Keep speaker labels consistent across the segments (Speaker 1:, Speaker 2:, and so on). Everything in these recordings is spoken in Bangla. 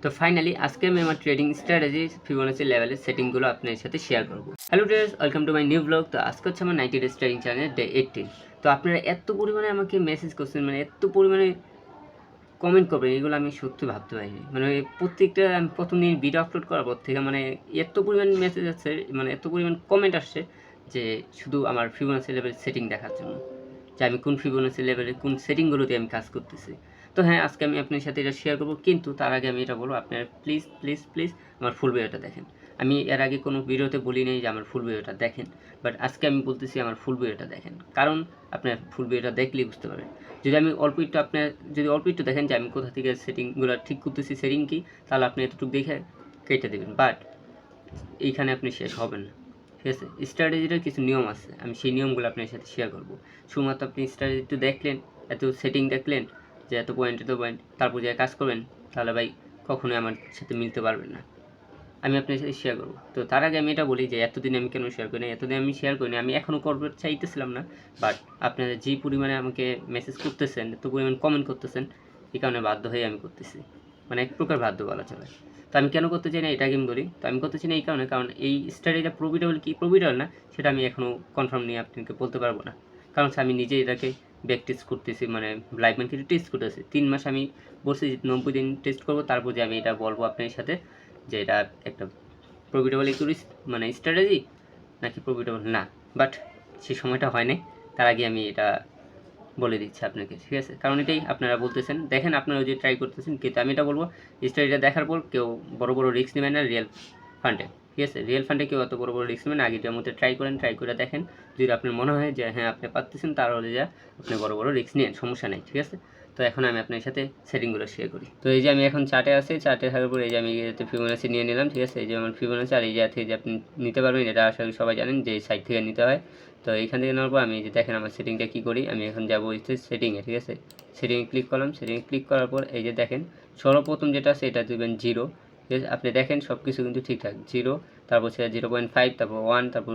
Speaker 1: তো ফাইনালি আজকে আমি আমার ট্রেডিং স্ট্র্যাটেজি ফিবোনাচি লেভেলের সেটিংগুলো আপনাদের সাথে শেয়ার করব। Hello dears, welcome to my new blog. তো আজকে হচ্ছে আমার 90 ডেজ ট্রেডিং চ্যানেল ডে 18। তো আপনারা এত পরিমাণে আমাকে মেসেজ করছেন, মানে এত পরিমাণে কমেন্ট করবেন, এগুলো আমি সত্যি ভাবতে পারিনি। মানে প্রত্যেকটা আমি প্রথম দিন ভিডিও আপলোড করার পর থেকে মানে এত পরিমাণ মেসেজ আসছে, মানে এত পরিমাণ কমেন্ট আসছে যে শুধু আমার ফিবোনাচি লেভেল সেটিং দেখার জন্য, যে আমি কোন ফিবোনাচি লেভেলে কোন সেটিংগুলোতে আমি কাজ করতেছি। তো হ্যাঁ, আজকে আমি আপনার সাথে এটা শেয়ার করবো, কিন্তু তার আগে আমি এটা বলবো, আপনারা প্লিজ প্লিজ প্লিজ আমার ফুল ভিডিওটা দেখেন। আমি এর আগে কোনো ভিডিওতে বলি নেই যে আমার ফুল ভিডিওটা দেখেন, বাট আজকে আমি বলতেছি আমার ফুল ভিডিওটা দেখেন, কারণ আপনার ফুল ভিডিওটা দেখলেই বুঝতে পারবেন। যদি আমি অল্প একটু আপনার যদি অল্প একটু দেখেন যে আমি কোথা থেকে সেটিংগুলো ঠিক করতেছি, সেটিং কি, তাহলে আপনি এতটুকু দেখে কেটে দেবেন, বাট এইখানে আপনি শেষ হবেন না। ঠিক আছে, স্ট্র্যাটেজিটার কিছু নিয়ম আছে, আমি সেই নিয়মগুলো আপনার সাথে শেয়ার করবো। শুধুমাত্র আপনি স্ট্র্যাটেজি একটু দেখলেন, এত সেটিং দেখলেন যে এত পয়েন্ট তারপর যে কাজ করবেন, তাহলে ভাই কখনোই আমার সাথে মিলতে পারবেন না। আমি আপনার সাথে শেয়ার করবো। তো তার আগে আমি এটা বলি যে এতদিন আমি কেন শেয়ার করি না, এতদিন আমি শেয়ার করিনি, আমি এখনও করতে চাইতেছিলাম না, বাট আপনারা যে পরিমাণে আমাকে মেসেজ করতেছেন, এত পরিমাণ কমেন্ট করতেছেন, এই কারণে বাধ্য হয়ে আমি করতেছি, মানে এক প্রকার বাধ্য বলা চলে। তো আমি কেন করতে চাই না এটা আমি বলি। তো আমি করতে চাই না এই কারণে, কারণ এই স্টাডিটা প্রফিটেবল কি প্রফিটেবল না সেটা আমি এখনও কনফার্ম নিয়ে আপনাকে বলতে পারবো না, কারণ আমি নিজে এটাকে ব্যাক টেস্ট করতেছি, মানে লাইভ মার্কেটে টেস্ট করতেছি 3 মাস। আমি বলছি 90 দিন টেস্ট করবো, তারপর যে আমি এটা বলবো আপনার সাথে যে এটা একটা প্রফিটেবল ইকুইটি মানে স্ট্র্যাটেজি নাকি প্রফিটেবল না, বাট সেই সময়টা হয় নাই। তার আগে আমি এটা বলে দিচ্ছি আপনাকে, ঠিক আছে? কারণ এটাই আপনারা বলতেছেন, দেখেন আপনারা যে ট্রাই করতেছেন, কিন্তু আমি এটা বলবো স্ট্র্যাটেজিটা দেখার পর কেউ বড় বড় রিস্ক নেবেন না রিয়েল ফান্ডে। ঠিক আছে, রিয়েল ফান্ডে কেউ অত বড় বড় রিস্ক নেবেন, আগেটার মধ্যে ট্রাই করেন, ট্রাই করে দেখেন। যদি আপনার মনে হয় যে হ্যাঁ আপনি পারতেছেন, তাহলে যা আপনি বড় বড় রিস্ক নিন, সমস্যা নেই। ঠিক আছে, তো এখন আমি আপনার সাথে সেটিংগুলো শেয়ার করি। তো এই যে আমি এখন চার্টে আছি, চার্টে থাকার পর এই যে আমি এতে ফিবোনাচি নিয়ে নিলাম। ঠিক আছে, এই যে আমার ফিবোনাচি, আর এই যে থেকে যে আপনি নিতে পারবেন, এটা আশা করি সবাই জানেন যে এই সাইট থেকে নিতে হয়। তো এইখান থেকে নেওয়ার পর আমি যে দেখেন আমার সেটিংটা কী করি, আমি এখন যাবো হচ্ছে সেটিংয়ে। ঠিক আছে, সেটিংয়ে ক্লিক করলাম, সেটিংয়ে ক্লিক করার পর এই যে দেখেন সর্বপ্রথম যেটা আছে এটা দেবেন 0। ঠিক আছে, আপনি দেখেন সব কিছু কিন্তু ঠিকঠাক, 0, তারপর হচ্ছে 0.5, তারপর 1, তারপর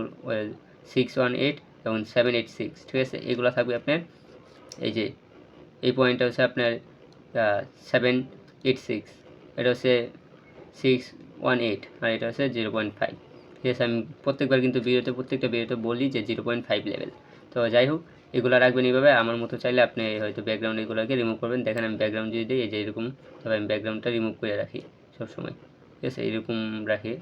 Speaker 1: 618 এবং 786। ঠিক আছে, এগুলো থাকবে আপনার। এই যে এই পয়েন্টটা হচ্ছে আপনার 786, এটা হচ্ছে 618, আর এটা হচ্ছে 0.5। ঠিক আছে, আমি প্রত্যেকবার কিন্তু প্রত্যেকটা ভিডিওতে বলি যে 0.5 লেভেল। তো যাই হোক, এগুলো রাখবেন এইভাবে। আমার মতো চাইলে আপনি হয়তো ব্যাকগ্রাউন্ড এগুলোকে রিমুভ করবেন। দেখেন আমি ব্যাকগ্রাউন্ড যদি দিই, এই যে এরকম, তবে আমি ব্যাকগ্রাউন্ডটা রিমুভ করে রাখি সবসময়। ঠিক আছে, এরকম রাখি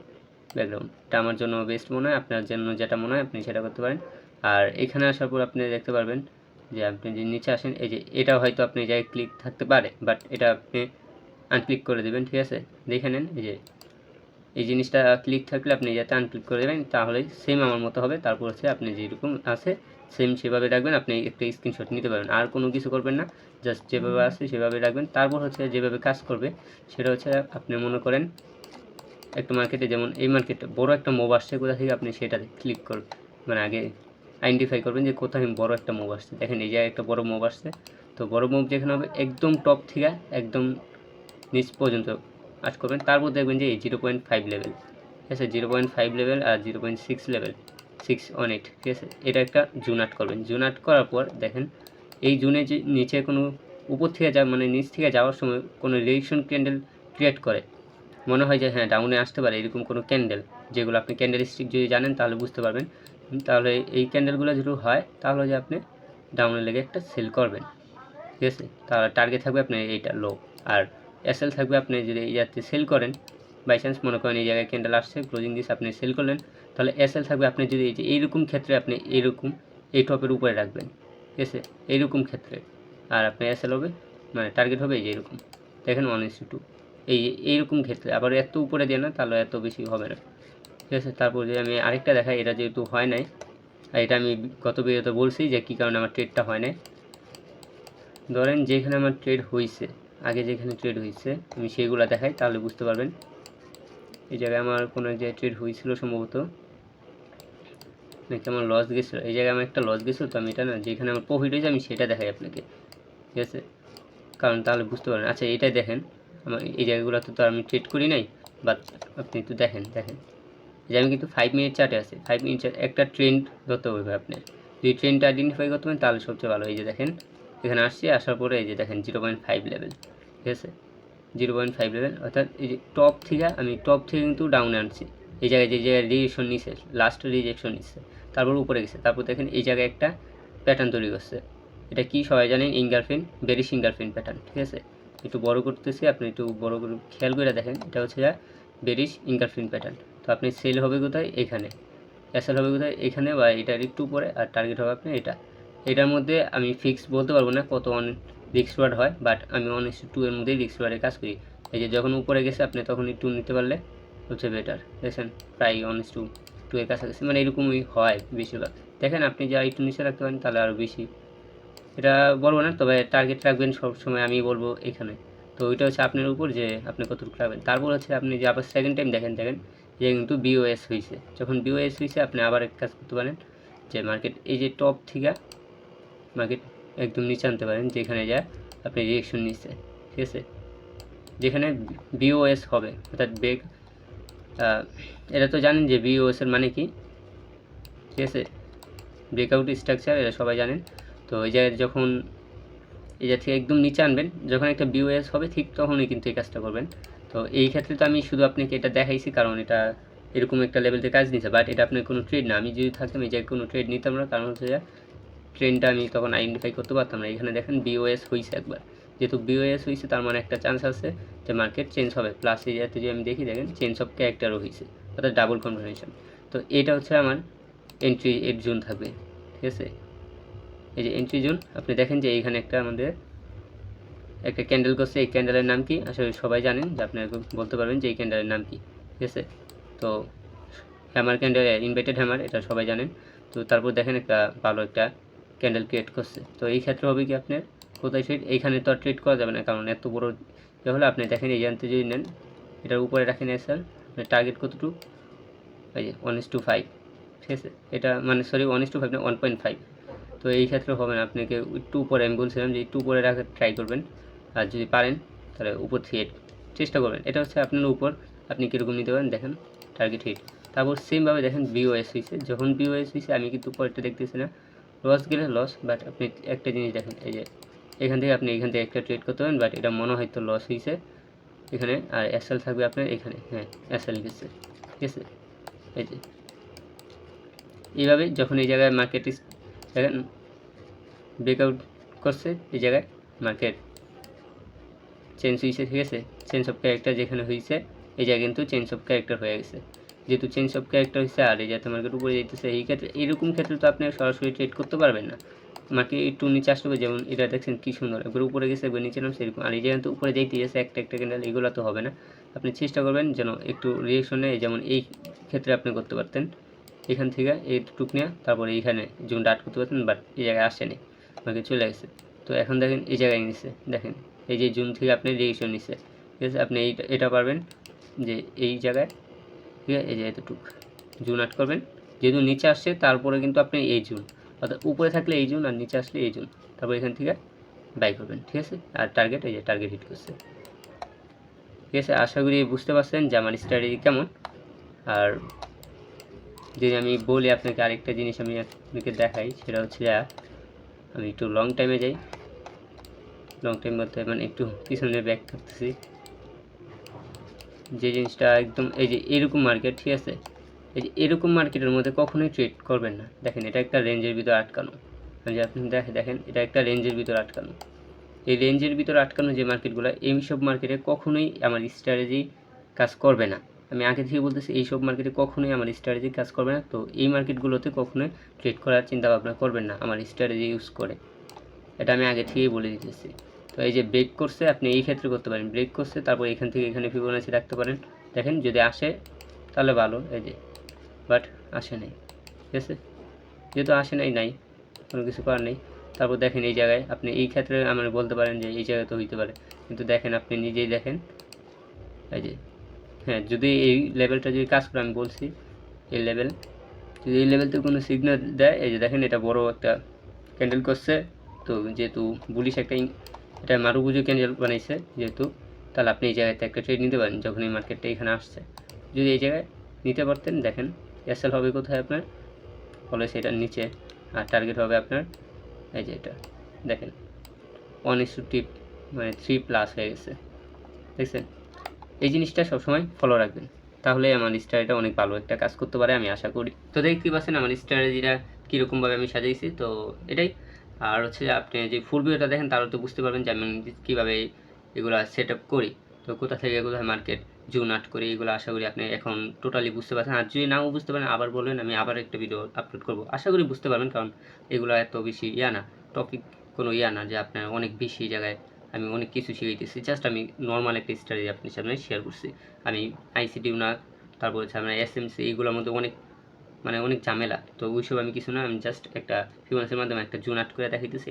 Speaker 1: ব্যাকগ্রাউন্ডটা, আমার জন্য বেস্ট মনে হয়। আপনার জন্য যেটা মনে হয় আপনি সেটা করতে পারেন। আর এখানে আসার পর আপনি দেখতে পারবেন যে আপনি যে নিচে আসেন, এই যে এটা হয়তো আপনি জায়গায় ক্লিক থাকতে পারে, বাট এটা আপনি আনক্লিক করে দেবেন। ঠিক আছে, দেখে নেন এই যে এই জিনিসটা ক্লিক থাকলে আপনি যাতে আনক্লিক করে দেবেন, তাহলে সেম আমার মতো হবে। তারপর হচ্ছে আপনি যেরকম আছে সেম সেভাবে রাখবেন, আপনি একটা স্ক্রিনশট নিতে পারবেন, আর কোনো কিছু করবেন না, জাস্ট যেভাবে আছে সেভাবে রাখবেন। তারপর হচ্ছে যেভাবে কাজ করবে সেটা হচ্ছে আপনি মনে করেন একটা মার্কেটে, যেমন এই মার্কেটে বড় একটা মুভ আসছে, কোথা থেকে আপনি সেটাতে ক্লিক করবেন, মানে আগে আইডেন্টিফাই করবেন যে কোথায় বড় একটা মুভ আসছে। দেখেন এই জায়গায় একটা বড় মুভ আসছে, তো বড় মুভ যেখানে হবে একদম টপ থেকে একদম নিচ পর্যন্ত আজ করবেন। তারপর দেখবেন যে এই 0.5 লেভেল, ঠিক আছে, 0.5 লেভেল আর 0.6 লেভেল 618। ঠিক আছে, এটা একটা জুন আট করবেন। জুন আট করার পর দেখেন এই জুনে যে নিচে কোনো উপর থেকে মানে নিচ থেকে যাওয়ার সময় কোনো রিয়েকশন ক্যান্ডেল ক্রিয়েট করে, মনে হয় যে হ্যাঁ ডাউনে আসতে পারে, এরকম কোনো ক্যান্ডেল, যেগুলো আপনি ক্যান্ডেল স্টিক যদি জানেন তাহলে বুঝতে পারবেন। তাহলে এই ক্যান্ডেলগুলো যদি হয় তাহলে যে আপনি ডাউনে লেগে একটা সেল করবেন। ঠিক আছে, তাহলে টার্গেট থাকবে আপনার এইটা লো, আর এসএল থাকবে আপনি যদি এই যাতে সেল করেন, বাই চান্স মনে করেন এই জায়গায় ক্যান্ডেল আসছে, ক্লোজিং দিস আপনি সেল করলেন, তাহলে এসএল থাকবে আপনি যদি এই যে এইরকম ক্ষেত্রে আপনি এইরকম এই টপের উপরে রাখবেন। ঠিক আছে, এইরকম ক্ষেত্রে, আর আপনার এসএল হবে মানে টার্গেট হবে এই যে এরকম, দেখেন 1:2, এইরকম ক্ষেত্রে। আবার এত উপরে দিয়ে না, তাহলে এত বেশি হবে না। ঠিক আছে, তারপর যে আমি আরেকটা দেখাই, এটা যেহেতু হয় নাই, এটা আমি গত ভিডিওতে বলছি যে কী কারণে আমার ট্রেডটা হয় নাই। ধরেন যেখানে আমার ট্রেড হয়েছে, আগে যেখানে ট্রেড হয়েছে আমি সেইগুলো দেখাই, তাহলে বুঝতে পারবেন। এই জায়গায় আমার কোনো এক জায়গায় ট্রেড হয়েছিল সম্ভবত, নাকি আমার লস গেছিলো, এই জায়গায় আমার একটা লস গেছিলো, তো আমি এটা না, যেখানে আমার প্রফিট হয়েছে আমি সেটা দেখাই আপনাকে। ঠিক আছে, কারণ তাহলে বুঝতে পারেন। আচ্ছা এইটাই দেখেন, আমার এই জায়গাগুলোতে তো আমি ট্রেড করি নাই, বাট আপনি একটু দেখেন যে আমি কিন্তু 5 মিনিট চার্টে আছে। 5 মিনিট চার্ট একটা ট্রেন্ড ধরতে হবে আপনার, যদি ট্রেন্ডটা আইডেন্টিফাই করতে পারেন তাহলে সবচেয়ে ভালো। এই যে দেখেন এখানে আসছি, আসার পরে এই যে দেখেন 0.5 লেভেল। ঠিক আছে, 0.5 লেভেল, অর্থাৎ এই যে টপ থেকে কিন্তু ডাউনে আনছি। এই জায়গায় যে জায়গায় রিজেকশন নিচ্ছে, লাস্ট রিজেকশন নিচ্ছে, তারপর উপরে গেছে, তারপর দেখেন এই জায়গায় একটা প্যাটার্ন তৈরি করছে। এটা কি সবাই জানেন, বেরিশ ইঙ্গারফিন প্যাটার্ন। ঠিক আছে, একটু বড় করতেছি, আপনি একটু বড় করে খেয়াল করে দেখেন। এটা হচ্ছে বেরিশ ইঙ্গারফিন প্যাটার্ন। তো আপনি সেল হবে কোথায়, এখানে। এসএল হবে কোথায়, এখানে, বা এটার একটু উপরে। আর টার্গেট হবে আপনি এটার মধ্যে আমি ফিক্স বলতে পারবো না কত রিস্ক রিওয়ার্ড হয়, বাট আমি 1:2 এর মধ্যেই রিস্ক রিওয়ার্ডে কাজ করি। এই যে যখন উপরে গেছে আপনি তখন একটু নিতে পারলে হচ্ছে বেটার। দেখছেন প্রায় 1:2 এর কাছাকাছি, মানে এরকমই হয় বেশিরভাগ। দেখেন আপনি যা একটু নিচে রাখতে পারেন তাহলে আরও বেশি। এটা বলবো না, তবে টার্গেট রাখবেন সবসময়, আমি বলবো এখানে। তো ওইটা হচ্ছে আপনার উপর যে আপনি কতটুকু রাখবেন। তারপর হচ্ছে আপনি যে আবার সেকেন্ড টাইম দেখেন যে কিন্তু বিওএস হয়েছে। যখন বিওএস হয়েছে আপনি আবার এক কাজ করতে পারেন, যে মার্কেট এই যে টপ থেকে মার্কেট একদম নিচে আনতে পারেন, যেখানে আপনি রিয়েকশন নিচ্ছে। ঠিক আছে, যেখানে বিওএস হবে, অর্থাৎ এটা তো জানেন যে বিওএস এর মানে কি। ঠিক আছে, ব্রেকআউট স্ট্রাকচার, এটা সবাই জানেন। তো এই জায়গায় যখন এই জায়গা থেকে একদম নিচে আনবেন, যখন একটা বিওএস হবে ঠিক তখনই কিন্তু এই কাজটা করবেন। তো এই ক্ষেত্রে তো আমি শুধু আপনাকে এটা দেখাইছি, কারণ এটা এরকম একটা লেভেলতে কাজ নিচ্ছে, বাট এটা আপনার কোনো ট্রেড না। আমি যদি থাকতাম এই জায়গায় কোনো ট্রেড নিতাম না, কারণ হচ্ছে ট্রেনটা আমি তখন আইডেন্টিফাই করতে পারতাম না। এখানে দেখেন বিওএস হয়েছে একবার, যেহেতু বিওএস হয়েছে তার মানে একটা চান্স আছে যে মার্কেট চেঞ্জ হবে। প্লাস এই জায়গাতে যদি আমি দেখি, দেখেন চেঞ্জ অফ ক্যারেক্টারও হয়েছে, অর্থাৎ ডাবল কনফার্মেশন। তো এটা হচ্ছে আমার এন্ট্রি এর জোন থাকবে। ঠিক আছে, এই যে এন্ট্রি জোন, আপনি দেখেন যে এইখানে আমাদের একটা ক্যান্ডেল করছে। এই ক্যান্ডেলের নাম কি আসলে সবাই জানেন, যে আপনি বলতে পারবেন যে এই ক্যান্ডেলের নাম কি। ঠিক আছে, তো হ্যামার ক্যান্ডেল, ইনভার্টেড হ্যামার, এটা সবাই জানেন। তো তারপর দেখেন একটা ভালো একটা ক্যান্ডেল ক্রিয়েট করছে। তো এই ক্ষেত্রে হবে কি আপনার কোথায় ট্রেড, এইখানে তো আর ট্রেড করা যাবে না, কারণ এত বড় হলে আপনি দেখেন এই জানতে যদি নেন, এটার উপরে রাখেন স্যার, টার্গেট কতটুকু, এই যে 1:5। ঠিক আছে, এটা মানে সরি 1:5 না 1.5। তো এই ক্ষেত্রে হবে না, আপনাকে একটু উপরে, আমি বলছিলাম যে একটু উপরে রাখার ট্রাই করবেন, আর যদি পারেন তাহলে উপর থেকে চেষ্টা করবেন। এটা হচ্ছে আপনার উপর, আপনি কীরকম নিতে পারেন দেখেন, টার্গেট হিট। তারপর সেমভাবে দেখেন বিওএস হয়েছে, যখন বিওএস হয়েছে আমি কিন্তু পরেরটা দেখতেছি না, লস গেলে লস। বাট আপনি একটা জিনিস দেখেন, এই যে এখান থেকে আপনি এখান থেকে একটা ট্রেড করতে পারেন, বাট এটা মনে হয়তো লস হয়েছে এখানে। আর এসএল থাকবে আপনার এখানে, হ্যাঁ এসএল গেছে। ঠিক আছে, এই যে এইভাবে যখন এই জায়গায় মার্কেট দেখেন ব্রেকআউট করছে, এই জায়গায় মার্কেট চেঞ্জ হয়েছে। ঠিক আছে, চেঞ্জ অফ ক্যারেক্টার যেখানে হয়েছে, এই জায়গায় কিন্তু চেঞ্জ অফ ক্যারেক্টার হয়ে গেছে। যেহেতু চেঞ্জ অফ ক্যারেক্টার হয়েছে আর এই যাতে মার্কেট উপরে যেতেছে, এই ক্ষেত্রে এরকম ক্ষেত্রে তো আপনি সরাসরি ট্রেড করতে পারবেন না। মার্কেট একটু নিচে আসবে, যেমন এটা দেখছেন কি সুন্দর, একবার উপরে গেছে একবার নিচে নামছে এরকম। আর এই জায়গায় তো উপরে যেতে গেছে একটা ক্যান্ডেল, এগুলো তো হবে না। আপনি চেষ্টা করবেন যেন একটু রিয়েকশন নেয়, যেমন এই ক্ষেত্রে আপনি করতে পারতেন এখান থেকে এইটুক নিয়ে, তারপরে এইখানে জোন ডাট করতে পারতেন, বাট এই জায়গায় আসেনি, মার্কেট চলে গেছে। তো এখন দেখেন এই জায়গায় নিচ্ছে, দেখেন এই যে জুন থেকে আপনি রিয়েকশন নিচ্ছে। ঠিক আছে, আপনি এটা পারবেন যে এই জায়গায়, ঠিক আছে, এই যে এতটুক জুন আট করবেন, যেহেতু নিচে আসছে তারপরে কিন্তু আপনি এই জুন, অর্থাৎ উপরে থাকলে এই জুন আর নিচে আসলে এই জুন, তারপর এখান থেকে বাই করবেন। ঠিক আছে, আর টার্গেট, এই যে টার্গেট হিট করছে। ঠিক আছে, আশা করি বুঝতে পারছেন যে আমার স্ট্র্যাটেজি কেমন। আর যদি আমি বলি আপনাকে আরেকটা জিনিস আমি আপনাকে দেখাই, সেটা হচ্ছে আমি একটু লং টাইমে যাই। লং টাইম বলতে মানে একটু পিছনে ব্যাক করতেছি, যে জিনিসটা একদম এই যে এরকম মার্কেট। ঠিক আছে, এই যে এরকম মার্কেটের মধ্যে কখনোই ট্রেড করবেন না। দেখেন এটা একটা রেঞ্জের ভিতরে আটকানো, যে আপনি দেখেন এটা একটা রেঞ্জের ভিতরে আটকানো। এই রেঞ্জের ভিতরে আটকানো যে মার্কেটগুলো, এইসব মার্কেটে কখনোই আমার স্ট্র্যাটেজি কাজ করবে না। আমি আগে থেকে বলতেছি এইসব মার্কেটে কখনোই আমার স্ট্র্যাটেজি কাজ করবে না। তো এই মার্কেটগুলোতে কখনোই ট্রেড করার চিন্তা ভাবনা করবেন না আমার স্ট্র্যাটেজি ইউজ করে, এটা আমি আগে থেকেই বলে দিতেছি। তো এই যে ব্রেক করছে, আপনি এই ক্ষেত্রে করতে পারেন, ব্রেক করছে তারপর এখান থেকে এখানে ফিবোনাচি রাখতে পারেন। দেখেন যদি আসে তাহলে ভালো, এই যে বাট আসে নাই। ঠিক আছে, যেহেতু আসে নাই কোনো কিছু করার নেই। তারপর দেখেন এই জায়গায় আপনি এই ক্ষেত্রে আমার বলতে পারেন যে এই জায়গায় তো হইতে পারে, কিন্তু দেখেন আপনি নিজেই দেখেন, এই যে হ্যাঁ, যদি এই লেভেলটা যদি কাজ করে, আমি বলছি এই লেভেল, যদি এই লেভেলতে কোনো সিগন্যাল দেয়, এই যে দেখেন এটা বড় একটা ক্যান্ডেল করছে। তো যেহেতু বুলিশ একটা এটা মারুবুজু ক্যান্ডেল বানাইছে যেহেতু, তাহলে আপনি এই জায়গাতে একটা ট্রেড নিতে পারেন যখন এই মার্কেটটা এখানে আসছে। যদি এই জায়গায় নিতে পারতেন, দেখেন এসএল হবে কোথায় আপনার, ফলে সেটার নিচে, আর টার্গেট হবে আপনার এই যে এটা দেখেন 1:3 মানে 3+ হয়ে গেছে। দেখছেন, এই জিনিসটা সবসময় ফলো রাখবেন, তাহলে আমার স্ট্র্যাটেজিটা অনেক ভালো একটা কাজ করতে পারে আমি আশা করি। তো দেখতে পাচ্ছেন আমার স্ট্র্যাটেজিটা কীরকমভাবে আমি সাজাইছি, তো এটাই। আর হচ্ছে আপনি যে ফুল ভিডিওটা দেখেন তাহলে তো বুঝতে পারবেন যে আমি কীভাবে এগুলো সেট আপ করি, তো কোথা থেকে কোথায় মার্কেট জুন আট করি, এগুলো আশা করি আপনি এখন টোটালি বুঝতে পারছেন। আর যদি নাও বুঝতে পারেন আবার বলবেন, আমি আবার একটা ভিডিও আপলোড করব, আশা করি বুঝতে পারবেন, কারণ এগুলো এত বেশি না, টপিক কোনো না যে আপনার অনেক বেশি জায়গায় আমি অনেক কিছু শিখাইতেছি। জাস্ট আমি নর্মাল একটা স্টাডি আপনার সামনে শেয়ার করছি। আমি আইসিটিও না, তারপর হচ্ছে আমরা এসএমসি, এইগুলোর মধ্যে অনেক ঝামেলা, তো ওইসব আমি কিছু না, আমি জাস্ট একটা ফিবোনাচির মাধ্যমে একটা জুন আট করে দেখাইতেছি।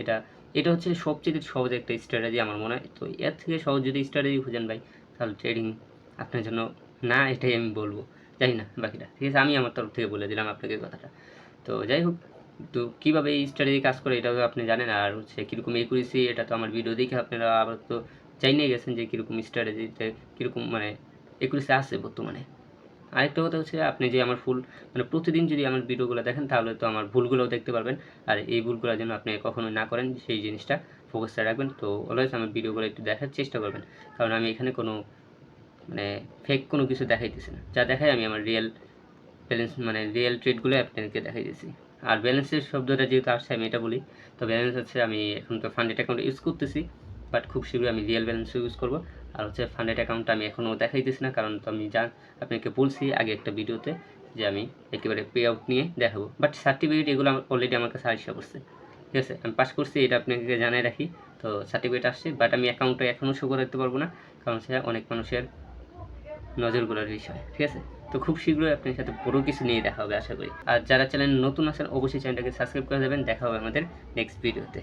Speaker 1: এটা হচ্ছে সবচেয়ে সহজ একটা স্ট্র্যাটেজি আমার মনে হয়। তো এর থেকে সহজ যদি স্ট্র্যাটেজি খুঁজেন ভাই, তাহলে ট্রেডিং আপনার জন্য না, এটাই আমি বলবো। জানি না বাকিটা, ঠিক আছে, আমি আমার তরফ থেকে বলে দিলাম আপনাকে কথাটা। তো যাই হোক, তো কীভাবে এই স্ট্র্যাটেজি কাজ করে এটাও আপনি জানেন, আর হচ্ছে কীরকম একুরেসি, এটা তো আমার ভিডিও দেখে আপনারা আবার তো জানিয়ে গেছেন যে কীরকম স্ট্র্যাটেজিতে কীরকম একুরেসি আছে বর্তমানে। আরেকটা কথা হচ্ছে, আপনি যে আমার প্রতিদিন যদি আমার ভিডিওগুলো দেখেন তাহলে তো আমার ভুলগুলোও দেখতে পারবেন, আর এই ভুলগুলো যেন আপনি কখনোই না করেন সেই জিনিসটা ফোকাসে রাখবেন। তো অলওয়েজ আমার ভিডিওগুলো একটু দেখার চেষ্টা করবেন, কারণ আমি এখানে কোনো ফেক কোনো কিছু দেখাইতেছি না, যা দেখাই আমি আমার রিয়েল ব্যালেন্স রিয়েল ট্রেডগুলো আপনাদেরকে দেখাইতেছি। আর ব্যালেন্সের শব্দটা যেহেতু আসছে আমি এটা বলি, তো ব্যালেন্স হচ্ছে আমি এখন তো ফান্ডেড অ্যাকাউন্ট ইউজ করতেছি, বাট খুব শীঘ্রই আমি রিয়েল ব্যালেন্সও ইউজ করবো। আর হচ্ছে ফান্ডেড অ্যাকাউন্টটা আমি এখনও দেখাইতেছি না, কারণ তো আমি আপনাকে বলছি আগে একটা ভিডিওতে যে আমি একেবারে পে আউট নিয়ে দেখাবো, বাট সার্টিফিকেট এগুলো অলরেডি আমার কাছে আসা করছে, ঠিক আছে, আমি পাস করছি, এটা আপনাকে জানাই রাখি। তো সার্টিফিকেট আসছে, বাট আমি অ্যাকাউন্টটা এখনও শো করতে পারবো না, কারণ সে অনেক মানুষের নজরগুলোর বিষয়, ঠিক আছে। তো খুব শীঘ্রই আপনার সাথে বড় কিছু নিয়ে দেখা হবে আশা করি। আর যারা চ্যানেল নতুন আছেন অবশ্যই চ্যানেলটাকে সাবস্ক্রাইব করে দেবেন। দেখা হবে আমাদের নেক্সট ভিডিওতে।